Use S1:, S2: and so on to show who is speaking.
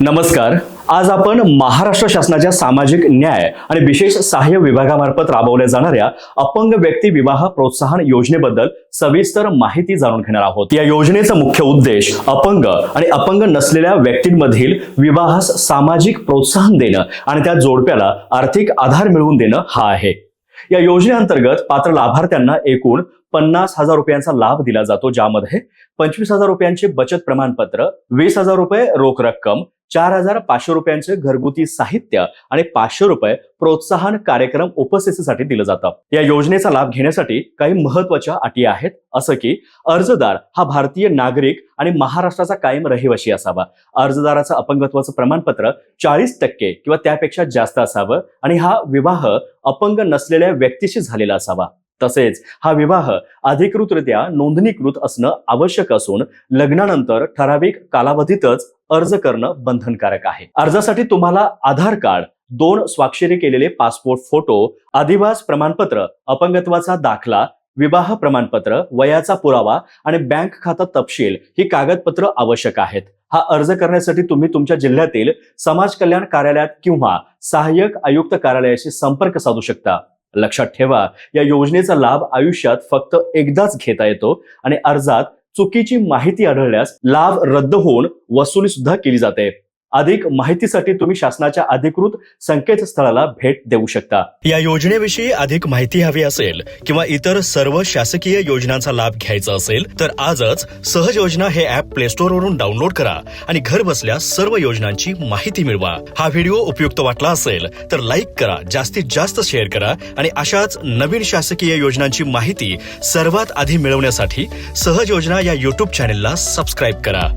S1: नमस्कार. आज आपण महाराष्ट्र शासनाच्या सामाजिक न्याय आणि विशेष सहाय्य विभागामार्फत राबवल्या जाणाऱ्या अपंग व्यक्ती विवाह प्रोत्साहन योजनेबद्दल सविस्तर माहिती जाणून घेणार आहोत. या योजनेचा मुख्य उद्देश अपंग आणि अपंग नसलेल्या व्यक्तींमधील विवाहास सामाजिक प्रोत्साहन देणं आणि त्या जोडप्याला आर्थिक आधार मिळवून देणं हा आहे. या योजनेअंतर्गत पात्र लाभार्थ्यांना एकूण 50,000 रुपयांचा लाभ दिला जातो, ज्यामध्ये 25,000 रुपयांचे बचत प्रमाणपत्र, 20,000 रुपये रोख रक्कम, 4,500 रुपयांचे घरगुती साहित्य आणि 500 रुपये प्रोत्साहन कार्यक्रम उपस्थितीसाठी दिलं जातं. या योजनेचा लाभ घेण्यासाठी काही महत्वाच्या अटी आहेत, असं की अर्जदार हा भारतीय नागरिक आणि महाराष्ट्राचा कायम रहिवासी असावा. अर्जदाराचं अपंगत्वाचं प्रमाणपत्र 40% किंवा त्यापेक्षा जास्त असावं आणि हा विवाह अपंग नसलेल्या व्यक्तीशी झालेला असावा. तसेच हा विवाह अधिकृतरित्या नोंदणीकृत असणं आवश्यक असून लग्नानंतर ठराविक कालावधीतच अर्ज करणं बंधनकारक आहे. अर्जासाठी तुम्हाला आधार कार्ड, 2 स्वाक्षरी केलेले पासपोर्ट फोटो, अधिवास प्रमाणपत्र, अपंगत्वाचा दाखला, विवाह प्रमाणपत्र, वयाचा पुरावा आणि बँक खाता तपशील ही कागदपत्र आवश्यक आहेत. हा अर्ज करण्यासाठी तुम्ही तुमच्या जिल्ह्यातील समाज कल्याण कार्यालयात किंवा सहाय्यक आयुक्त कार्यालयाशी संपर्क साधू शकता. लक्षात ठेवा, या योजनेचा लाभ आयुष्यात फक्त एकदाच घेता येतो आणि अर्जात चुकीची माहिती आढळल्यास लाभ रद्द होऊन वसुली सुद्धा केली जाते. अधिक माहितीसाठी तुम्ही शासनाच्या अधिकृत संकेतस्थळाला भेट देऊ शकता.
S2: या योजनेविषयी अधिक माहिती हवी असेल किंवा इतर सर्व शासकीय योजनांचा लाभ घ्यायचा असेल तर आजच सहज योजना हे ऍप प्ले स्टोअर वरून डाउनलोड करा आणि घर बसल्या सर्व योजनांची माहिती मिळवा. हा व्हिडिओ उपयुक्त वाटला असेल तर लाईक करा, जास्तीत जास्त शेअर करा आणि अशाच नवीन शासकीय योजनांची माहिती सर्वात आधी मिळवण्यासाठी सहज योजना या YouTube चॅनेलला सबस्क्राईब करा.